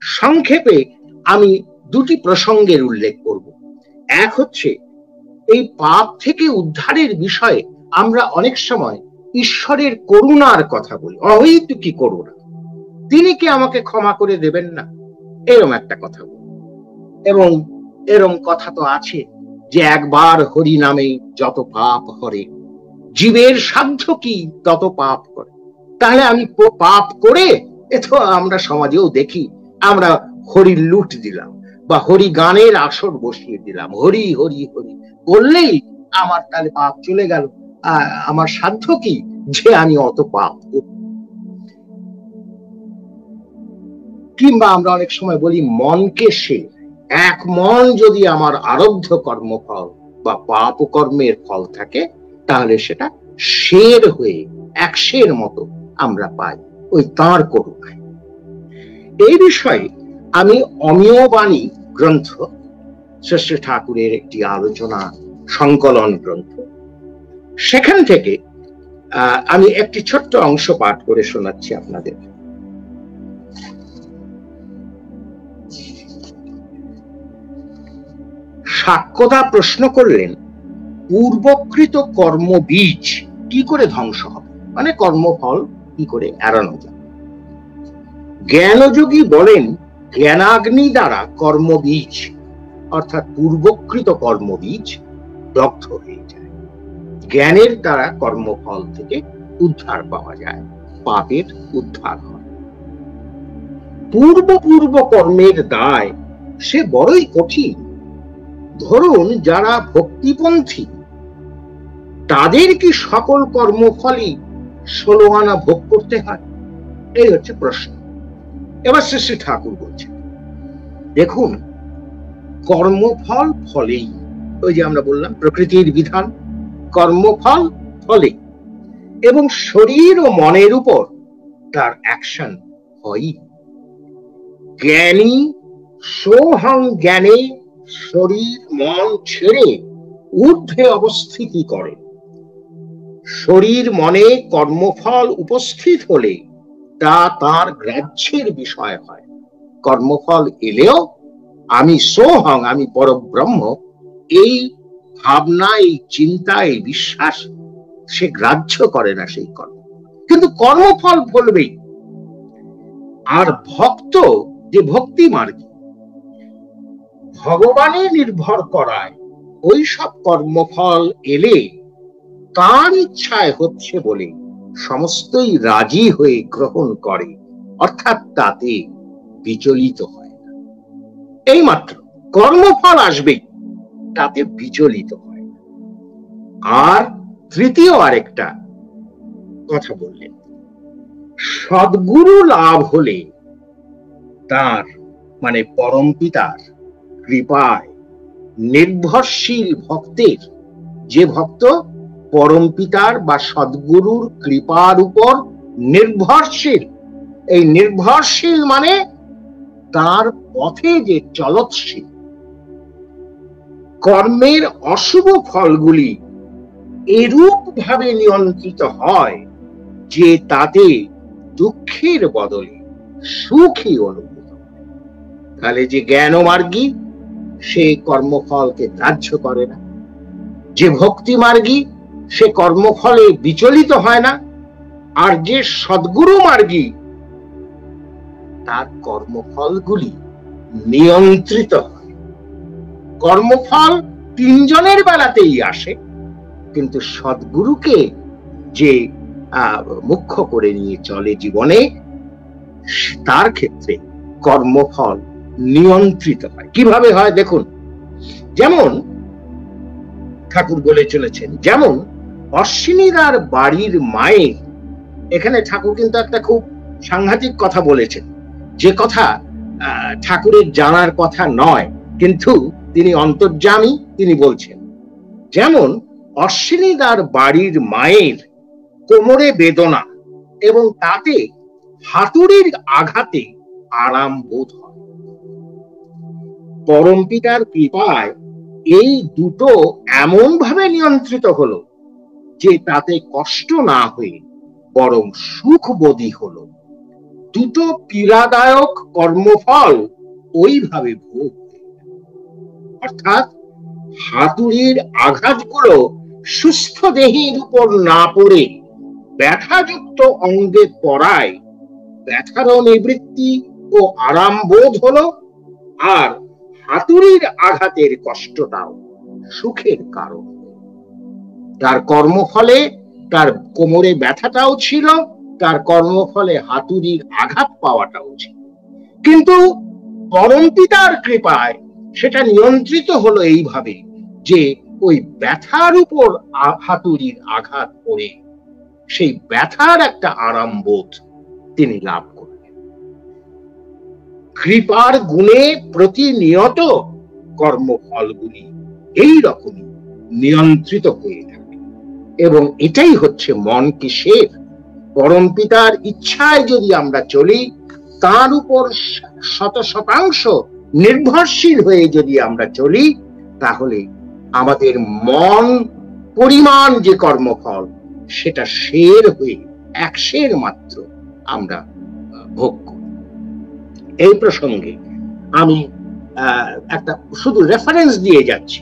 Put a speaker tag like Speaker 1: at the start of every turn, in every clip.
Speaker 1: সংক্ষেপে আমি দুটি প্রসঙ্গের উল্লেখ করব। এক হচ্ছে এই পাপ থেকে উদ্ধারের বিষয়ে আমরা অনেক সময় ঈশ্বরের করুণার কথা বলি, অহৈতুকী করুণা, তিনি কি আমাকে ক্ষমা করে দেবেন না, এরম একটা কথা বলি। এবং এরম কথা তো আছে যে একবার হরি নামে যত পাপ হরে, জীবের সাধ্য কি তত পাপ করে। তাহলে আমি পাপ করে, এ তো আমরা সমাজেও দেখি, আমরা হরির লুট দিলাম বা হরি গানের আসর বসিয়ে দিলাম, হরি হরি হরি বললেই আমার তাহলে পাপ চলে গেল। আমার সাধ্য কি যে আমি অত পাপ করি। কিংবা আমরা অনেক সময় বলি মনকে সে, এক মন যদি আমার আরব্ধ কর্মফল বা পাপ কর্মের ফল থাকে তাহলে সেটা শের হয়ে একশের মতো আমরা পাই ওই তাঁর করুণায়। এই বিষয়ে আমি অমিয় বাণী গ্রন্থ, শ্রেষ্ঠ ঠাকুরের একটি আলোচনা সংকলন গ্রন্থ, সেখান থেকে আমি একটি ছোট্ট অংশ পাঠ করে শোনাচ্ছি আপনাদের। সাক্ষ্যদা প্রশ্ন করলেন, পূর্বকৃত কর্ম বীজ কি করে ধ্বংস হবে, মানে কর্মফল কি করে এড়ানো যাবে। জ্ঞানযোগী বলেন, জ্ঞানাগ্নি দ্বারা কর্মবীজ অর্থাৎ পূর্বকৃত কর্মবীজ দগ্ধ হয়ে যায়। জ্ঞানের দ্বারা কর্মফল থেকে উদ্ধার পাওয়া যায়, পাপের উদ্ধার হয়। পূর্ব কর্মের দায় সে বড়ই কঠিন। ধরুন যারা ভক্তিপন্থী, তাদের কি সকল কর্মফলই 16 আনা ভোগ করতে হয়? এই হচ্ছে প্রশ্ন। এবার শ্রী ঠাকুর বলছেন, দেখুন কর্মফল ফলেই, ওই যে আমরা বললাম প্রকৃতির বিধান, কর্মফল ফলে, এবং শরীর ও মনের উপর তার অ্যাকশন হয়। জ্ঞানী সোহং জ্ঞানে শরীর মন ছেড়ে ঊর্ধ্বে অবস্থিতি করে। শরীর মনে কর্মফল উপস্থিত হলে তা তার গ্রাহ্যের বিষয় হয়। কর্মফল এলেও আমি সোহং, আমি পরব্রহ্ম, এই ভাবনা, এই চিন্তা, এই বিশ্বাস সে গ্রাহ্য করে না সেই কর্ম, কিন্তু কর্মফল ফলবেই। আর ভক্ত যে ভক্তি মার্গী, ভগবানে নির্ভর করায় ওই সব কর্মফল এলে তার ইচ্ছায় হচ্ছে বলে সমস্তই রাজি হয়ে গ্রহণ করে, অর্থাৎ তাতে বিচলিত হয় না। এই মাত্র কর্মফল আসবেই, তাতে বিচলিত হয় না। আর তৃতীয় আরেকটা কথা বললেন, সদ্গুরু লাভ হলে তার মানে পরম পিতার কৃপায় নির্ভরশীল ভক্তের, যে ভক্ত পরম পিতার বা সদ্গুরুর কৃপার উপর নির্ভরশীল, এই নির্ভরশীল মানে তার পথে যে চলৎশীল, কর্মের অশুভ ফলগুলি এরূপ ভাবে নিয়ন্ত্রিত হয় যে তাতে দুঃখের বদলে সুখী অনুভূত হয়। তাহলে যে জ্ঞানমার্গী সে কর্মফলকে গ্রাহ্য করে না, যে ভক্তি মার্গী সে কর্মফলে বিচলিত হয় না, আর যে সদ্গুরু মার্গী তার কর্মফলগুলি নিয়ন্ত্রিত হয়। কর্মফল তিনজনের বেলাতেই আসে, কিন্তু সদ্গুরুকে যে মুখ্য করে নিয়ে চলে জীবনে, তার ক্ষেত্রে কর্মফল নিয়ন্ত্রিত হয়। কিভাবে হয় দেখুন, যেমন ঠাকুর বলে চলেছেন, যেমন অশ্বিনীদার বাড়ির মায়ের, এখানে ঠাকুর কিন্তু একটা খুব সাংঘাতিক কথা বলেছেন, যে কথা ঠাকুরের জানার কথা নয়, কিন্তু তিনি অন্তর্যামী, তিনি বলছেন, যেমন অশ্বিনীদার বাড়ির মায়ের কোমরে বেদনা এবং তাতে হাতুড়ির আঘাতে আরাম বোধ হয়, পরম পিতার কৃপায় এই দুটো এমন ভাবে নিয়ন্ত্রিত হলো যে তাতে কষ্ট না হয়ে বরং সুখ বোধই হলো। দুটো পীড়াদায়ক কর্মফল ওইভাবে ভোগ, অর্থাৎ হাতুড়ির আঘাতগুলো সুস্থ দেহের উপর না পড়ে ব্যথাযুক্ত অঙ্গে পড়ায় ব্যথারও নিবৃত্তি ও আরাম বোধ হলো, আর হাতুড়ির আঘাতের কষ্টটাও সুখের কারণ। তার কর্মফলে তার কোমরে ব্যথাটাও ছিল, তার কর্মফলে হাতুড়ির আঘাত পাওয়াটাও ছিল, কিন্তু পরম পিতার কৃপায় সেটা নিয়ন্ত্রিত হলো এইভাবে যে ওই ব্যথার উপর হাতুড়ির আঘাত পড়ে সেই ব্যথার একটা আরাম বোধ তিনি লাভ করলেন। কৃপার গুণে প্রতিনিয়ত কর্মফলগুলি এই রকমই নিয়ন্ত্রিত হয়ে থাকে, এবং এটাই হচ্ছে মন কিসের, পরম পিতার ইচ্ছায় যদি আমরা চলি, তার উপর 100% নির্ভরশীল হয়ে যদি আমরা চলি, তাহলে আমাদের মন পরিমাণ যে কর্মফল সেটা শের হয়ে 100 মাত্র আমরা ভোগ করি। এই প্রসঙ্গে আমি একটা শুধু রেফারেন্স দিয়ে যাচ্ছি।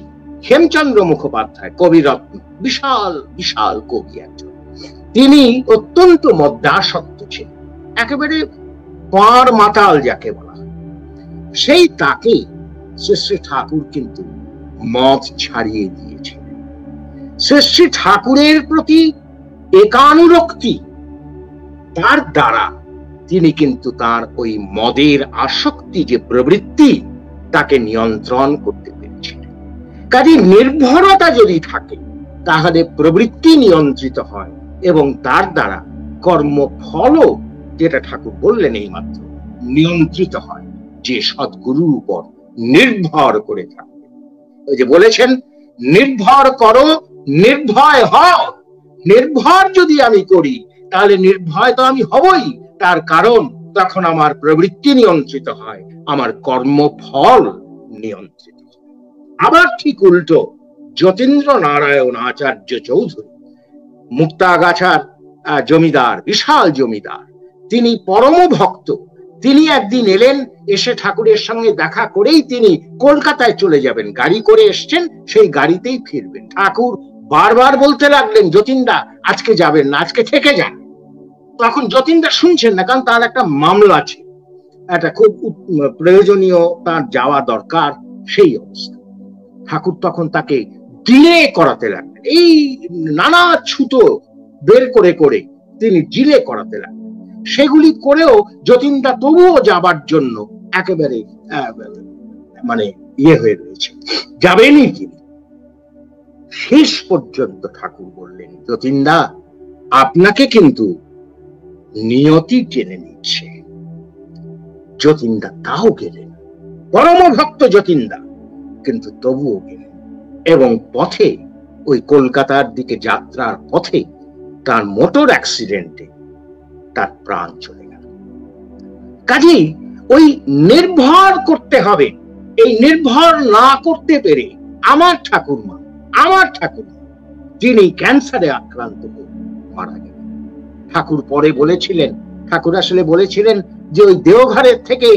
Speaker 1: হেমচন্দ্র মুখোপাধ্যায়, কবিরত্ন, বিশাল বিশাল কবি একজন, তিনি অত্যন্ত মদ্যাসক্ত ছিলেন, একেবারে পার মাতাল যাকে বলা হয়। সেই তাকে শ্রী শ্রী ঠাকুর কিন্তু মদ ছাড়িয়ে দিয়েছিলেন। শ্রী শ্রী ঠাকুরের প্রতি একানুরক্তি তার দ্বারা তিনি কিন্তু তার ওই মদের আসক্তি যে প্রবৃত্তি তাকে নিয়ন্ত্রণ করতে পেরেছিলেন। কাজে নির্ভরতা যদি থাকে তাহলে প্রবৃত্তি নিয়ন্ত্রিত হয়, এবং তার দ্বারা কর্মফলও, যেটা ঠাকুর বললেন এইমাত্র, নিয়ন্ত্রিত হয়, যে সদ্গুরুর উপর নির্ভর করে থাকবে। ওই যে বলেছেন, নির্ভর করো, নির্ভয় হও। নির্ভর যদি আমি করি তাহলে নির্ভয় তো আমি হবই, তার কারণ তখন আমার প্রবৃত্তি নিয়ন্ত্রিত হয়, আমার কর্মফল নিয়ন্ত্রিত হয়। আবার ঠিক উল্টো, যতীন্দ্র নারায়ণ আচার্য চৌধুরী, মুক্তাগাছার জমিদার, বিশাল জমিদার, তিনি পরম ভক্ত। তিনি একদিন এলেন, এসে ঠাকুরের সঙ্গে দেখা করেই তিনি কলকাতায় চলে যাবেন। গাড়ি করে এসছেন, সেই গাড়িতেই ফিরবেন। ঠাকুর বারবার বলতে লাগলেন, যতীনদা আজকে যাবেন না, আজকে থেকে যান। তখন যতীনদা শুনছেন না, কারণ তার একটা মামলা আছে, একটা খুব প্রয়োজনীয়, তার যাওয়া দরকার। সেই অবস্থা ঠাকুর তখন তাকে ডিলে করাতে লাগলেন, এই নানা ছুতো বের করে করে তিনি ডিলে করাতে লাগলেন। সেগুলি করেও যতীনদা তবুও যাবার জন্য একেবারে মানে ইয়ে হয়ে রয়েছে, যাবেনই তিনি। শেষ পর্যন্ত ঠাকুর বললেন, যতীনদা আপনাকে কিন্তু নিয়তি টেনে নিচ্ছে। যতীনদা তাও গেলেন, পরম ভক্ত যতীনদা, কিন্তু তবুও গেলেন। এবং পথে, ওই কলকাতার দিকে যাত্রার পথে তার মোটর অ্যাক্সিডেন্টে তার প্রাণ চলে গেল। কাজেই ওই নির্ভর করতে হবে, এই নির্ভর না করতে পেরে আমার ঠাকুরমা তিনি ক্যান্সারে আক্রান্ত হয়ে মারা গেলেন। ঠাকুর পরে বলেছিলেন, ঠাকুর আসলে বলেছিলেন যে ওই দেওঘরের থেকে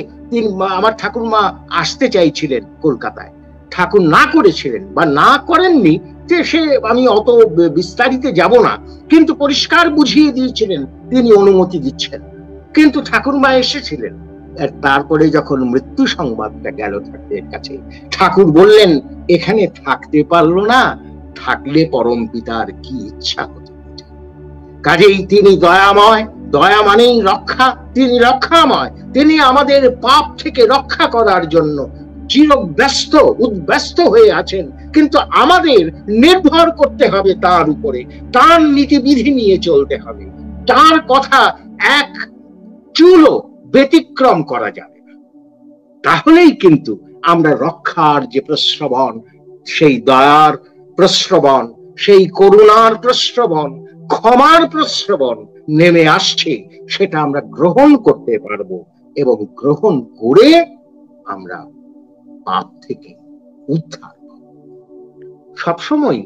Speaker 1: আমার ঠাকুরমা আসতে চাইছিলেন কলকাতায়, ঠাকুর না করেছিলেন বা না করেননি, যে সে আমি অত বিস্তারিত যাব না, কিন্তু পরিষ্কার বুঝিয়ে দিয়েছিলেন তিনি অনুমতি দিচ্ছেন। কিন্তু ঠাকুরমা এসেছিলেন। তারপরে যখন মৃত্যু সংবাদটা গেল ঠাকুরের কাছে, ঠাকুর বললেন, এখানে থাকতে পারলো না, থাকলে পরম পিতার কি ইচ্ছা হতো। কাজেই তিনি দয়াময়, দয়া মানেই রক্ষা, তিনি রক্ষাময়। তিনি আমাদের পাপ থেকে রক্ষা করার জন্য চিরব্যস্ত উদ্ব্যস্ত হয়ে আছেন, কিন্তু আমাদের নির্ভর করতে হবে তার উপরে, তার নীতিবিধি নিয়ে চলতে হবে, তার কথা এক চুলও ব্যতিক্রম করা যাবে না। তাহলেই কিন্তু আমরা রক্ষার যে প্রশ্রবণ, সেই দয়ার প্রশ্রবণ, সেই করুণার প্রশ্রবণ, ক্ষমার প্রশ্রবণ নেমে আসছে, সেটা আমরা গ্রহণ করতে পারবো, এবং গ্রহণ করে আমরা পাপ থেকে উদ্ধার। সবসময়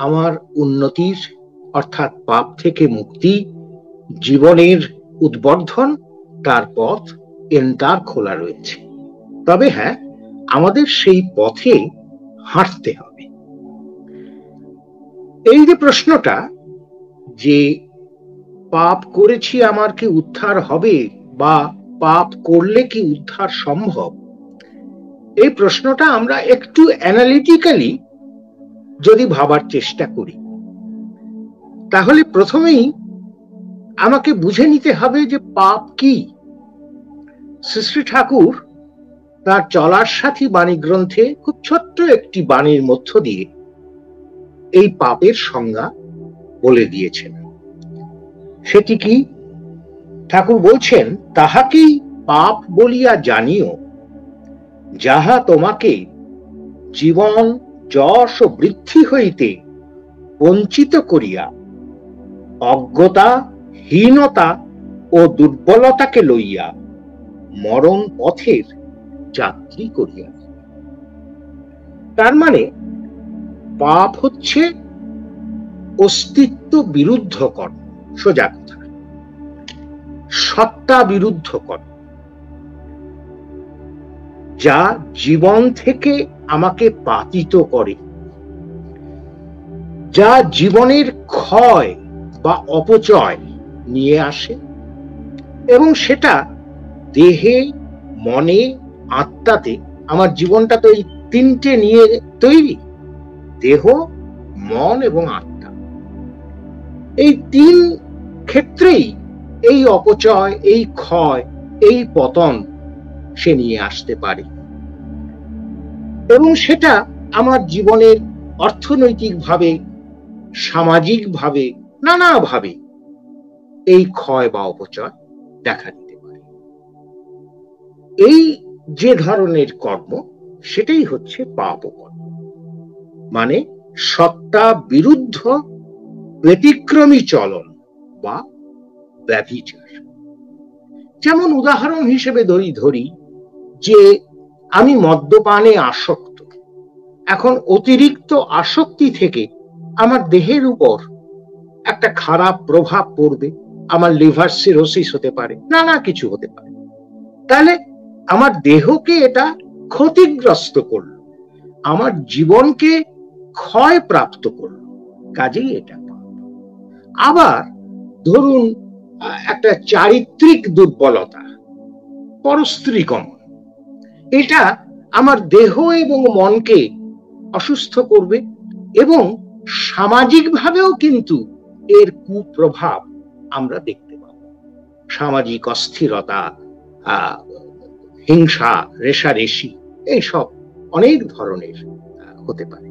Speaker 1: আমার উন্নতির, অর্থাৎ পাপ থেকে মুক্তি, জীবনের উদ্বর্ধন তার পথ এন্টার খোলা রয়েছে। তবে হ্যাঁ, আমাদের সেই পথে হাঁটতে হবে। এই যে প্রশ্নটা যে পাপ করেছি আমার কি উদ্ধার হবে, বা পাপ করলে কি উদ্ধার সম্ভব, এই প্রশ্নটা আমরা একটু অ্যানালিটিক্যালি যদি ভাবার চেষ্টা করি, তাহলে প্রথমেই আমাকে বুঝে নিতে হবে যে পাপ কি। শ্রী শ্রী ঠাকুর তার চলার সাথী বাণী গ্রন্থে খুব ছোট্ট একটি বাণীর মধ্য দিয়ে এই পাপের সংজ্ঞা বলে দিয়েছেন। সেটি কি? ঠাকুর বলছেন, তাহাকেই পাপ বলিয়া জানিও, যাহা তোমাকে জীবন যশ ও বৃদ্ধি হইতে বঞ্চিত করিয়া অজ্ঞতা, হীনতা ও দুর্বলতাকে লইয়া মরণ পথের যাত্রী করিয়া। তার মানে পাপ হচ্ছে অস্তিত্ব বিরুদ্ধ কর্ম, সোজা কথা, সত্তা বিরুদ্ধ কর্ম, যা জীবন থেকে আমাকে পাতিত করে, যা জীবনের ক্ষয় বা অপচয় নিয়ে আসে, এবং সেটা দেহে, মনে, আত্মাতে, আমার জীবনটা তো এই তিনটে নিয়ে তৈরি, দেহ, মন এবং আত্মা। এই তিন ক্ষেত্রেই এই অপচয়, এই ক্ষয়, এই পতন সে নিয়ে আসতে পারে, এবং সেটা আমার জীবনের অর্থনৈতিকভাবে, সামাজিকভাবে, নানাভাবে এই ক্ষয় বা অপচয় দেখা দিতে পারে। এই যে ধরনের কর্ম, সেটাই হচ্ছে পাপ কর্ম, মানে সত্তা বিরুদ্ধ ব্যতিক্রমী চলন বা ব্যভিচার। যেমন উদাহরণ হিসেবে ধরি যে আমি মদ্যপানে আসক্ত, এখন অতিরিক্ত আসক্তি থেকে আমার দেহের উপর একটা খারাপ প্রভাব পড়বে, আমার লিভার সিরোসিস হতে পারে, নানা কিছু হতে পারে, তাহলে আমার দেহকে এটা ক্ষতিগ্রস্ত করলো, আমার জীবনকে ক্ষয় প্রাপ্ত করলো, কাজেই এটা পাপ। আবার ধরুন একটা চারিত্রিক দুর্বলতা, পরস্ত্রীগমন, এটা আমার দেহ এবং মনকে অসুস্থ করবে, এবং সামাজিকভাবেও কিন্তু এর কুপ্রভাব আমরা দেখতে পাব। সামাজিক অস্থিরতা, হিংসা, রেষারেষি, এইসব অনেক ধরনের হতে পারে।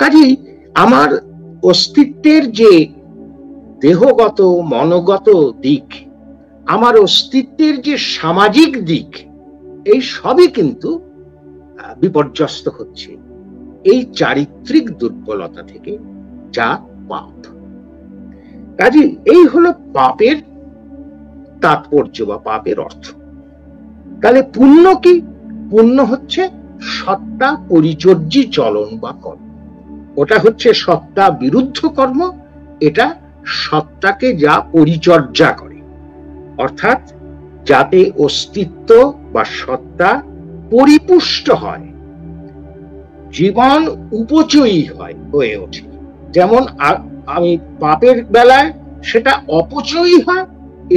Speaker 1: কাজেই আমার অস্তিত্বের যে দেহগত, মনগত দিক, আমার অস্তিত্বের যে সামাজিক দিক, এই সবই কিন্তু বিপর্যস্ত হচ্ছে এই চারিত্রিক দুর্বলতা থেকে, যা পাপ। কাজে এই হলো পাপের তাৎপর্য বা পাপের অর্থ। তাহলে পুণ্য কি? পুণ্য হচ্ছে সত্তা পরিচর্যী চলন বা কর্ম। ওটা হচ্ছে সত্তা বিরুদ্ধ কর্ম, এটা সত্তাকে যা পরিচর্যা করে, অর্থাৎ যাতে অস্তিত্ব বা সত্তা পরিপুষ্ট হয়, জীবন উপচয়ী হয়, হয়ে ওঠে। যেমন আমি পাপের বেলায় সেটা অপচয়ী হয়,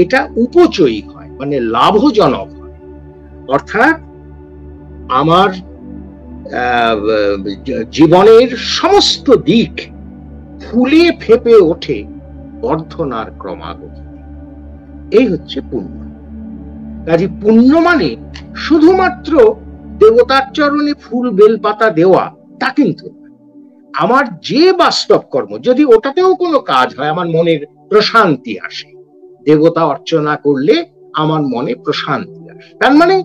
Speaker 1: এটা উপচয়ী হয়, মানে লাভজনক হয়, অর্থাৎ আমার জীবনের সমস্ত দিক ফুলে ফেপে ওঠে বর্ধনার ক্রমাগতি। এই হচ্ছে পুণ্য। কাজে পুণ্য মানে শুধুমাত্র দেবতার চরণে ফুল বেলপাতা দেওয়া, তা কিন্তু আমার যে বাস্তব কর্ম, যদি ওটাতেও কোনো কাজ হয়, আমার মনের প্রশান্তি আসে, দেবতা অর্চনা করলে আমার মনে প্রশান্তি আসে, তার মানে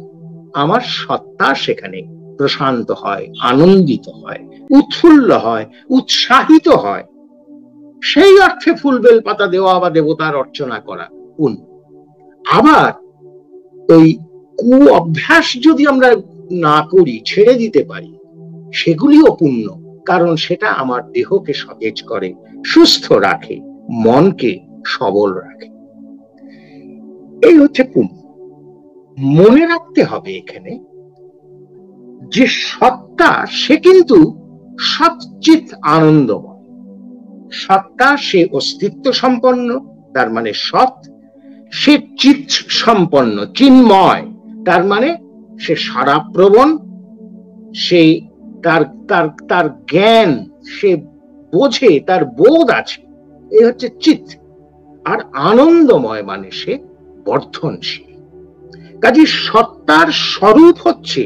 Speaker 1: আমার সত্তা সেখানে প্রশান্ত হয়, আনন্দিত হয়, উৎফুল্ল হয়, উৎসাহিত হয়, সেই অর্থে ফুল বেলপাতা দেওয়া বা দেবতার অর্চনা করা পুণ্য। আবার ওই কু অভ্যাস যদি আমরা না করি, ছেড়ে দিতে পারি, সেগুলিও পুণ্য, কারণ সেটা আমার দেহকে সতেজ করে, সুস্থ রাখে, মনকে সবল রাখে। এই হচ্ছে পুণ্য। মনে রাখতে হবে এখানে যে সত্তা সে কিন্তু সচ্চিৎ আনন্দময়। সত্তা সে অস্তিত্ব সম্পন্ন, তার মানে সৎ। সে চিৎ সম্পন্ন, চিন্ময়, তার মানে সে সারাপ্রবণ, সে তার তার তার জ্ঞান, সে বোঝে, তার বোধ আছে, এই হচ্ছে চিৎ। আর আনন্দময় মানে সে বর্ধনশীল। কাজে সত্তার স্বরূপ হচ্ছে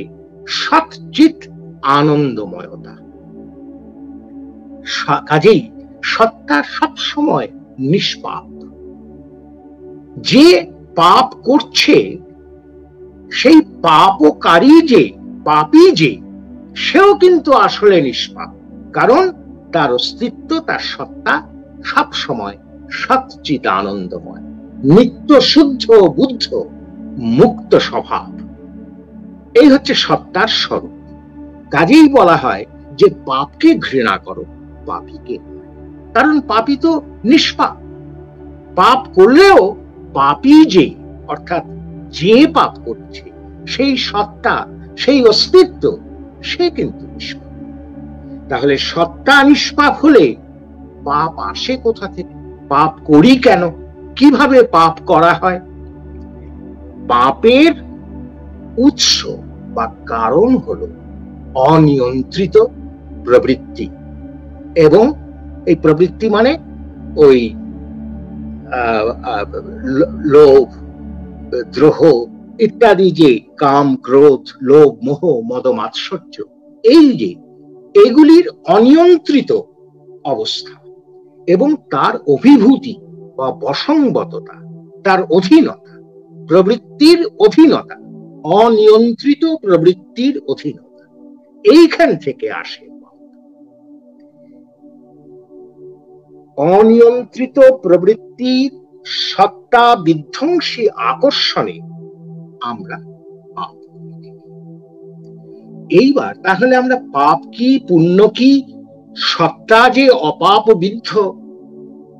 Speaker 1: সৎচিৎ আনন্দময়তা। কাজেই সত্তা সবসময় নিষ্পাপ। যে পাপ করছে সেই পাপকারী যে পাপী যে, সেও কিন্তু আসলে নিষ্পাপ, কারণ তার অস্তিত্ব, তার সত্তা সবসময় সচ্চিৎ আনন্দময়, নিত্য শুদ্ধ বুদ্ধ মুক্ত স্বভাব। এই হচ্ছে সত্তার স্বরূপ। কাজেই বলা হয় যে পাপকে ঘৃণা করো, পাপীকে, কারণ পাপী তো নিষ্পাপ। পাপ করলেও পাপী যে, অর্থাৎ যে পাপ করছে সেই সত্তা, সেই অস্তিত্ব, সে কিন্তু নিষ্পাপ। তাহলে সত্তা নিষ্পাপ হলে পাপ আসে কোথা থেকে? পাপ করি কেন? কিভাবে পাপ করা হয়? পাপের উৎস বা কারণ হলো অনিয়ন্ত্রিত প্রবৃত্তি। এবং এই প্রবৃত্তি মানে ওই লোভ, দ্রোহ ইত্যাদি, যে কাম, ক্রোধ, লোভ, মোহ, মদ, মাৎসর্য, এই যে এগুলির অনিয়ন্ত্রিত অবস্থা এবং তার অভিভূতি বা বশংবদতা, তার অধীনতা, প্রবৃত্তির অধীনতা, অনিয়ন্ত্রিত প্রবৃত্তির অধীনতা, এইখান থেকে আসে। অনিয়ন্ত্রিত প্রবৃত্তির সত্তা বিধ্বংসী আকর্ষণে আমরা পাপ করি। এইবার তাহলে আমরা পাপ কি, পুণ্য কি, সত্তা যে অপাপ বিদ্ধ,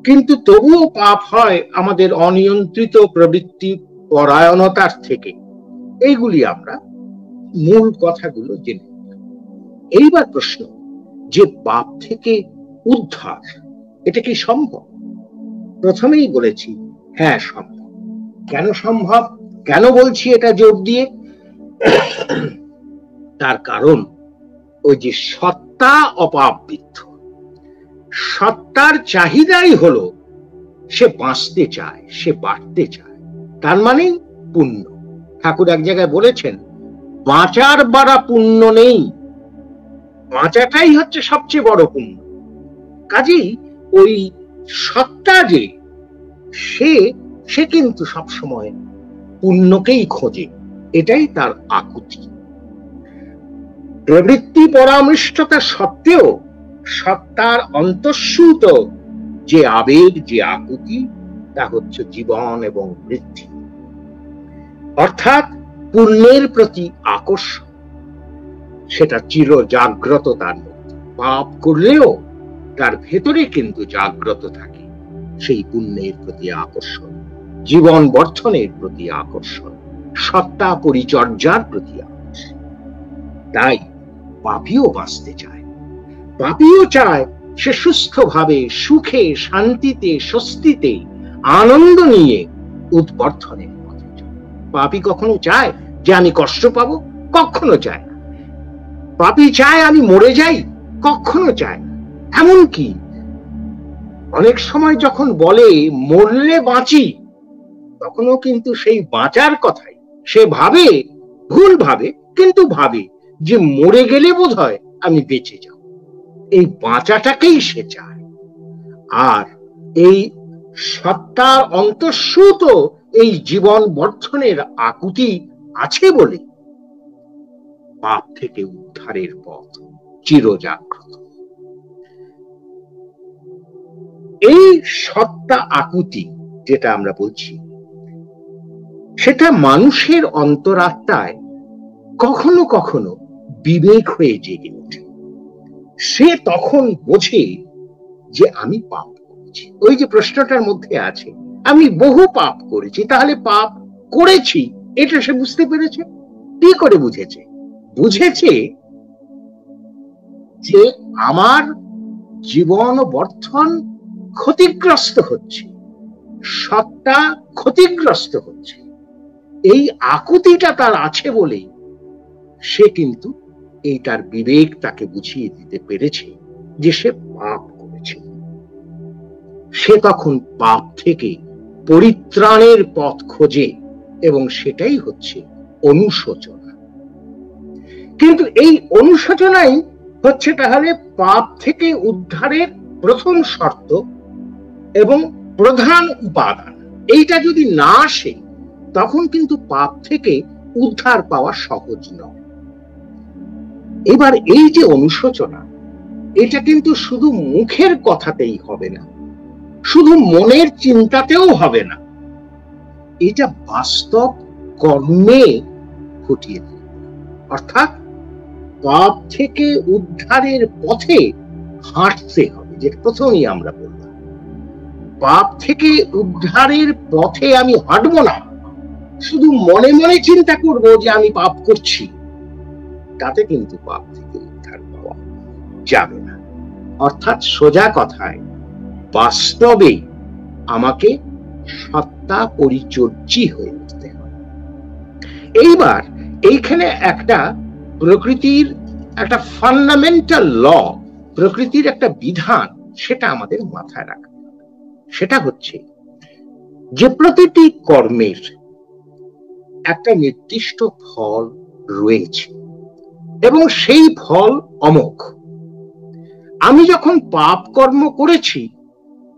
Speaker 1: কিন্তু তবুও পাপ হয় আমাদের অনিয়ন্ত্রিত প্রবৃত্তি পরায়ণতার থেকে, এইগুলি আমরা মূল কথাগুলো জেনে। এইবার প্রশ্ন, যে পাপ থেকে উদ্ধার, এটা কি সম্ভব? প্রথমেই বলেছি হ্যাঁ সম্ভব। কেন সম্ভব, কেন বলছি এটা জোর দিয়ে? তার কারণ ওই যে সত্তা অপাপবিদ্ধ, সত্তার চাহিদাই হলো সে বাঁচতে চায়, সে বাড়তে চায়, তার মানে পুণ্য। ঠাকুর এক জায়গায় বলেছেন, বাঁচার বাড়া পুণ্য নেই, বাঁচাটাই হচ্ছে সবচেয়ে বড় পুণ্য। কাজেই ওই সত্তা যে, সে কিন্তু সবসময় পুণ্যকেই খোঁজে, এটাই তার আকুতি। প্রবৃত্তি পরামৃষ্টতা সত্ত্বেও সত্তার অন্তঃসূত যে আবেগ, যে আকুতি, তা হচ্ছে জীবন এবং বৃদ্ধি, অর্থাৎ পুণ্যের প্রতি আকর্ষণ। সেটা চির জাগ্রত তার মধ্যে। পাপ করলেও তার ভেতরে কিন্তু জাগ্রত থাকে সেই পুণ্যের প্রতি আকর্ষণ, জীবন বর্ধনের প্রতি আকর্ষণ, সত্তা পরিচর্যার প্রতি আকর্ষণ। তাই পাপীও বাঁচতে চায়, পাপীও চায় সে সুস্থভাবে, সুখে, শান্তিতে, স্বস্তিতে, আনন্দ নিয়ে উদ্বর্ধনের পথে চলে। পাপী কখনো চায় যে আমি কষ্ট পাবো? কখনো চায় না। পাপী চায় আমি মরে যাই? কখনো চায় না। এমনকি অনেক সময় যখন বলে মরলে বাঁচি, তখনও কিন্তু সেই বাঁচার কথাই সে ভাবে, ভুল ভাবে, কিন্তু ভাবে যে মরে গেলে বোধহয় আমি বেঁচে যাব। এই বাঁচাটাকেই সে চায়। আর এই সত্তার অন্তঃসূত এই জীবন বর্ধনের আকুতি আছে বলে পাপ থেকে উদ্ধারের পথ চিরজাগ্রত। এই সত্তা আকুতি যেটা আমরা বলছি, সেটা মানুষের অন্তরাত্মায় কখনো কখনো বিবেক হয়ে জেগে ওঠে। সে তখন বোঝে যে আমি পাপ করেছি। ওই যে প্রশ্নটার মধ্যে আছে, আমি বহু পাপ করেছি, তাহলে পাপ করেছি এটা সে বুঝতে পেরেছে। কি করে বুঝেছে? বুঝেছে যে আমার জীবন বর্ধন ক্ষতিগ্রস্ত হচ্ছে, সত্তা ক্ষতিগ্রস্ত হচ্ছে। এই আকুতিটা তার আছে বলে সে কিন্তু এইটার বিবেক তাকে বুঝিয়ে দিতে পেরেছে যে সে পাপ করেছে। সে তখন পাপ থেকে পরিত্রাণের পথ খোঁজে এবং সেটাই হচ্ছে অনুশোচনা। কিন্তু এই অনুশোচনাই হচ্ছে তাহলে পাপ থেকে উদ্ধারের প্রথম শর্ত এবং প্রধান উপাদান। এইটা যদি না আসে তখন কিন্তু পাপ থেকে উদ্ধার পাওয়া সহজ নয়। এবার এই যে অনুশোচনা, এটা কিন্তু শুধু মুখের কথাতেই হবে না, শুধু মনের চিন্তাতেও হবে না, এটা বাস্তব কর্মে ফুটিয়ে তুলবে। অর্থাৎ পাপ থেকে উদ্ধারের পথে হাঁটতে হবে, যে প্রথমেই আমরা বললাম। পাপ থেকে উদ্ধারের পথে আমি হাঁটবো না, শুধু মনে মনে চিন্তা করব যে আমি পাপ করছি, তাতে কিন্তু পাপ থেকে উদ্ধার পাওয়া যাবে না। অর্থাৎ সোজা কথায় বাস্তবে আমাকে সত্তা পরিচর্যী হয়ে উঠতে হবে। এইবার এইখানে একটা প্রকৃতির একটা ফান্ডামেন্টাল ল, প্রকৃতির একটা বিধান, সেটা আমাদের মাথায় রাখতে হবে। সেটা হচ্ছে যে প্রতিটি কর্মের একটা নির্দিষ্ট ফল রয়েছে এবং সেই ফল অমোঘ। আমি যখন পাপ কর্ম করেছি,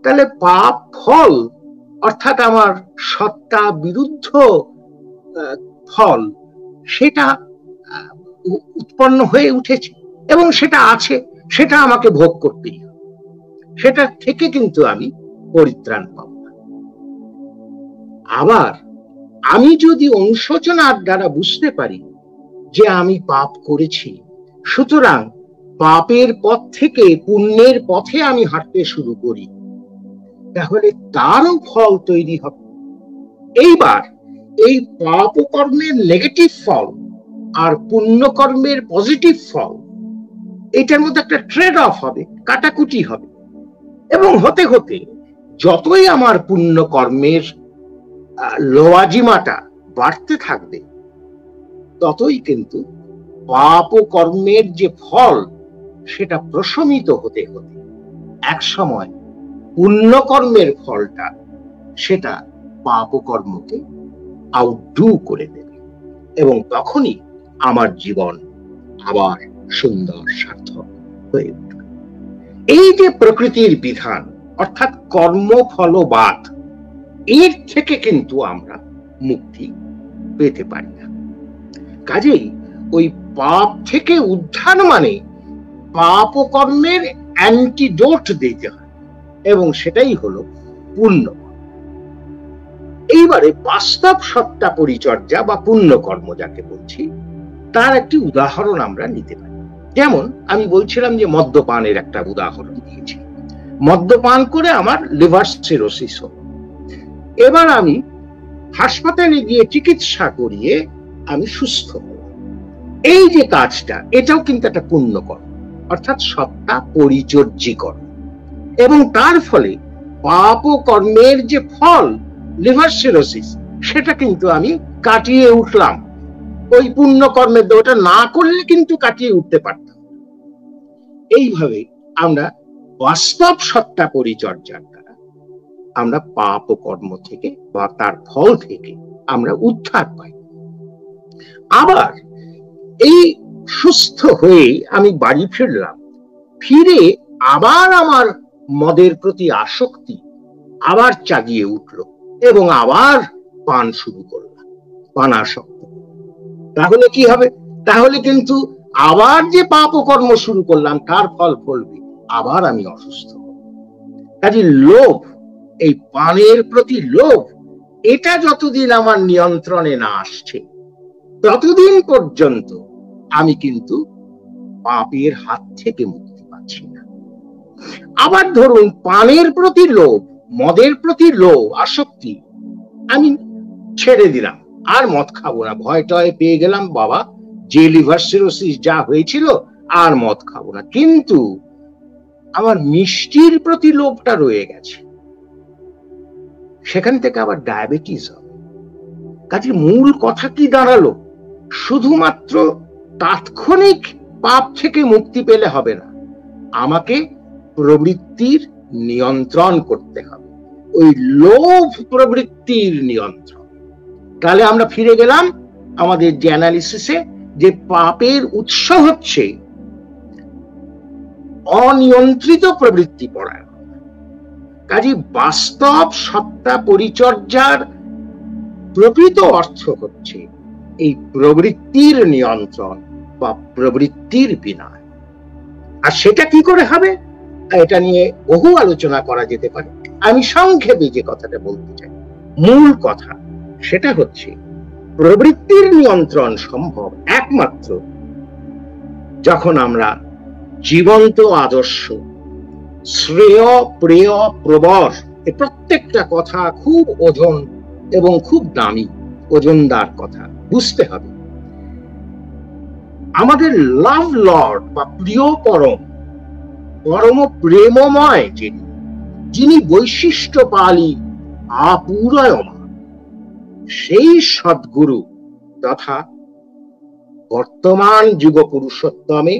Speaker 1: তাহলে পাপ ফল অর্থাৎ আমার সত্তা বিরুদ্ধ ফল সেটা উৎপন্ন হয়ে উঠেছে এবং সেটা আছে, সেটা আমাকে ভোগ করতেই হবে। সেটা থেকে কিন্তু আমি পরিত্রাণ পাব না। আবার আমি যদি অনুশোচনার দ্বারা বুঝতে পারি যে আমি পাপ করেছি, সুতরাং পাপের পথ থেকে পুণ্যের পথে আমি হাঁটতে শুরু করি, তাহলে তারও ফল তৈরি হবে। এইবার এই পাপ কর্মের নেগেটিভ ফল আর পুণ্য কর্মের পজিটিভ ফল, এটার মধ্যে একটা ট্রেড অফ হবে, কাটাকুটি হবে। এবং হতে হতে যতই আমার পুণ্য কর্মের লওয়াজিমাটা বাড়তে থাকবে, ততই কিন্তু পাপ কর্মের যে ফল সেটা প্রশমিত হতে হতে এক সময় পুণ্য কর্মের ফলটা সেটা পাপ কর্মকে আউটডু করে দেবে এবং তখনই আমার জীবন আবার সুন্দর সার্থক হয়ে উঠবে। এই যে প্রকৃতির বিধান অর্থাৎ কর্মফলবাদ, এর থেকে কিন্তু আমরা মুক্তি পেতে পারি না। কাজেই ওই পাপ থেকে উদ্ধার মানে পাপ কর্মের অ্যান্টিডোট দিতে হয় এবং সেটাই হলো পুণ্য। এইবারে বাস্তব সত্তা পরিচর্যা বা পুণ্য কর্ম যাকে বলছি, তার একটি উদাহরণ আমরা নিতে পারি। যেমন আমি বলছিলাম যে মদ্যপানের একটা উদাহরণ দিয়েছি। মদ্যপান করে আমার লিভার সিরোসিস হলো, এবার আমি হাসপাতালে গিয়ে চিকিৎসা করিয়ে আমি সুস্থ হলাম। এই যে কাজটা, এটাও কিন্তু একটা পুণ্য কর্ম, অর্থাৎ সত্তা পরিচর্যীকরণ। এবং তার ফলে পাপ কর্মের যে ফল লিভার সিরোসিস, সেটা কিন্তু আমি কাটিয়ে উঠলাম। ওই পুণ্য কর্মের ওটা না করলে কিন্তু কাটিয়ে উঠতে পারতাম। এইভাবে আমরা বাস্তব সত্তা পরিচর্যার দ্বারা আমরা পাপ কর্ম থেকে বা তার ফল থেকে আমরা উদ্ধার পাই। আবার এই সুস্থ হয়ে আমি বাড়ি ফিরলাম, ফিরে আবার আমার মদের প্রতি আসক্তি আবার জাগিয়ে উঠলো এবং আবার পান শুরু করলাম, পানাসক্ত। তাহলে কি হবে? তাহলে কিন্তু আবার যে পাপ কর্ম শুরু করলাম তার ফল ফলবে, আবার আমি অসুস্থ হব। কাজে লোভ, এই পানের প্রতি লোভ, এটা যতদিন আমার নিয়ন্ত্রণে না আসছে ততদিন পর্যন্ত আমি কিন্তু পাপের হাত থেকে মুক্তি পাচ্ছি না। আবার ধরুন পানের প্রতি লোভ, মদের প্রতি লোভ, আসক্তি আমি ছেড়ে দিলাম, আর মদ খাবো না, ভয় টয় পেয়ে গেলাম বাবা, যে লিভার সিরোসিস যা হয়েছিল, আর মদ খাবো না। কিন্তু আমার মিষ্টির প্রতি লোভটা রয়ে গেছে, সেখান থেকে আবার ডায়াবেটিস হবে। কাজে মূল কথা কি দাঁড়ালো? শুধুমাত্র তাৎক্ষণিক পাপ থেকে মুক্তি পেলে হবে না, আমাকে প্রবৃত্তির নিয়ন্ত্রণ করতে হবে, ওই লোভ প্রবৃত্তির নিয়ন্ত্রণ। তাহলে আমরা ফিরে গেলাম আমাদের যে অ্যানালিসিসে, যে পাপের উৎস হচ্ছে অনিয়ন্ত্রিত প্রবৃত্তি পরায়ণ। কাজে বাস্তব সত্তা পরিচর্যার প্রকৃত অর্থ হচ্ছে এই প্রবৃত্তির নিয়ন্ত্রণ বা প্রবৃত্তির বিনাশ। আর সেটা কি করে হবে, এটা নিয়ে বহু আলোচনা করা যেতে পারে। আমি সংক্ষেপে যে কথাটা বলতে চাই, মূল কথা সেটা হচ্ছে প্রবৃত্তির নিয়ন্ত্রণ সম্ভব একমাত্র যখন আমরা জীবন্ত আদর্শ, শ্রেয় প্রেয় প্রবর, এই প্রত্যেকটা কথা খুব ওজন এবং খুব দামি, ওজনদার কথা বুঝতে হবে। আমাদের লাভ লর্ড বা প্রিয় পরম, পরম প্রেমময় যিনি বৈশিষ্ট্য পালি আপুরয়মান, সেই সদ্গুরু তথা বর্তমান যুগ পুরুষোত্তমে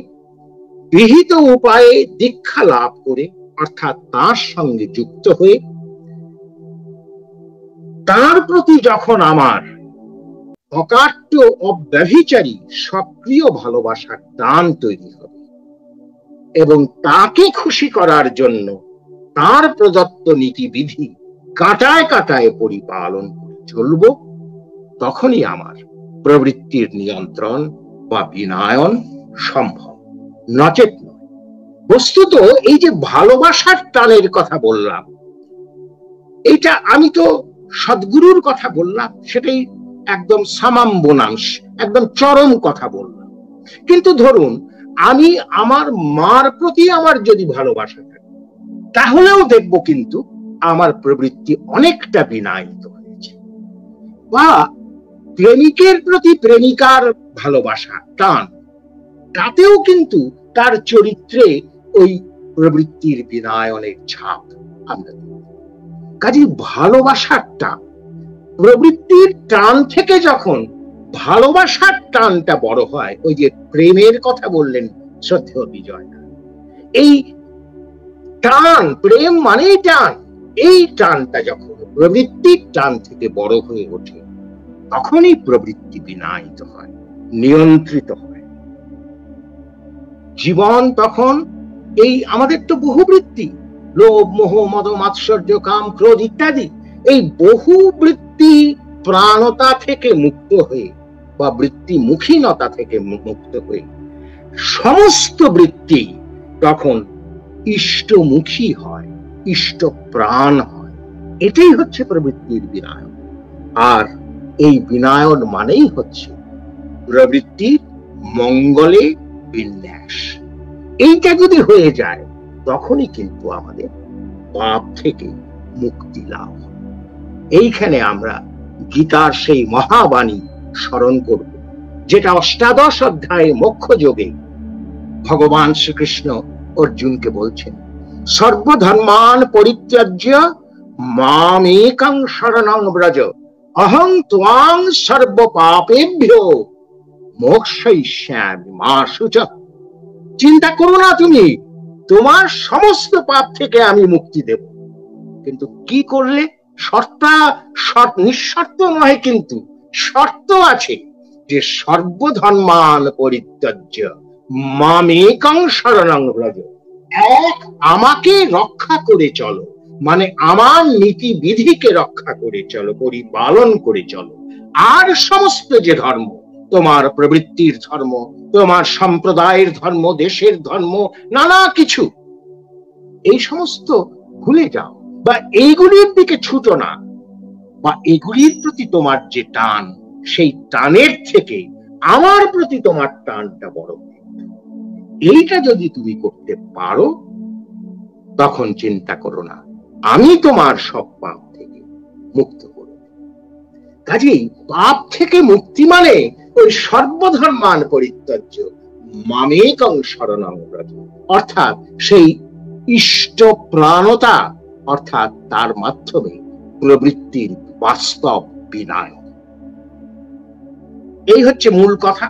Speaker 1: বিহিত উপায়ে দীক্ষা লাভ করে, অর্থাৎ তার সঙ্গে যুক্ত হয়ে তার প্রতি যখন আমার অকাট্য অব্যভিচারী সক্রিয় ভালোবাসার টান তৈরি হবে এবং তাকে খুশি করার জন্য তার প্রদত্ত নীতিবিধি কাটায় কাটায় পরিপালন করে চলব, তখনই আমার প্রবৃত্তির নিয়ন্ত্রণ বা বিনায়ন সম্ভব, নচেত নয়। বস্তুত এই যে ভালোবাসার টানের কথা বললাম, এটা আমি তো সদ্গুরুর কথা বললাম, সেটাই একদম সামাম বোনাংশ, একদম চরম কথা বললাম। কিন্তু ধরুন আমি আমার মার প্রতি আমার যদি ভালোবাসা থাকে, তাহলেও দেখব কিন্তু আমার প্রবৃত্তি অনেকটা বিনায়িত হয়েছে। বা প্রেমিকের প্রতি প্রেমিকার ভালোবাসা টান, তাতেও কিন্তু তার চরিত্রে ওই প্রবৃত্তির বিনায়নের ছাপ আমরা দেখি। কাজে ভালোবাসার টান, প্রবৃত্তির টান থেকে যখন ভালোবাসার টানটা বড় হয়, ওই যে প্রেমের কথা বললেন শ্রদ্ধেয় বিজয়, এই টান, প্রেম মানেই টান, এই টানটা যখন প্রবৃত্তির টান থেকে বড় হয়ে ওঠে, তখনই প্রবৃত্তি বিনায়িত হয়, নিয়ন্ত্রিত হয়। জীবন তখন এই আমাদের তো বহুবৃত্তি, লোভ মোহ মদ মাৎসর্য কাম ক্রোধ ইত্যাদি, এই বহু বৃত্তি প্রাণতা থেকে মুক্ত হয়ে বা বৃত্তিমুখীনতা থেকে মুক্ত হয়ে সমস্ত বৃত্তি তখন ইষ্টমুখী হয়, ইষ্ট প্রাণ হয়। এটাই হচ্ছে প্রবৃত্তির বিনায়ন। আর এই বিনায়ন মানেই হচ্ছে প্রবৃত্তির মঙ্গলে বিন্যাস। এইটা যদি হয়ে যায়, তখনই কিন্তু আমাদের পাপ থেকে মুক্তি লাভ। এইখানে আমরা গীতার সেই মহাবাণী স্মরণ করব, যেটা অষ্টাদশ অধ্যায়ে মোক্ষ যোগে ভগবান শ্রীকৃষ্ণ অর্জুনকে বলছেন, সর্বধর্মান পরিত্যাজ্য মামেকং শরণং ব্রজ অহং ত্বাং সর্ব পাপেভ্যো মোক্ষয়িষ্যামি মা শুচঃ। চিন্তা করো না তুমি, তোমার সমস্ত পাপ থেকে আমি মুক্তি দেব। কিন্তু কি করলে? নিঃশর্ত নয়, কিন্তু শর্ত আছে যে সর্বধর্মান পরিত্যাজ্য মামেকং শরণং ব্রজ। এক, আমাকে রক্ষা করে চলো, মানে আমার নীতি বিধিকে রক্ষা করে চলো, পরিপালন করে চলো। আর সমস্ত যে ধর্ম, তোমার প্রবৃত্তির ধর্ম, তোমার সম্প্রদায়ের ধর্ম, দেশের ধর্ম, নানা কিছু, এই সমস্ত ভুলে যাও বা এইগুলির দিকে ছুটো না, বা এগুলির প্রতি তোমার যে টান, সেই টানের থেকে আমার প্রতি তোমার টানটা বড়। এইটা যদি তুমি করতে পারো, তখন চিন্তা করো না, আমি তোমার সব পাপ থেকে মুক্ত করব। কাজেই পাপ থেকে মুক্তি মানে ওই সর্বধর্মান পরিত্যাজ্য মামেকং শরণং ব্রজ, অর্থাৎ সেই ইষ্ট প্রাণতা, অর্থাৎ তার মাধ্যমে প্রবৃত্তির বাস্তব বিনাশ। এই হচ্ছে মূল কথা।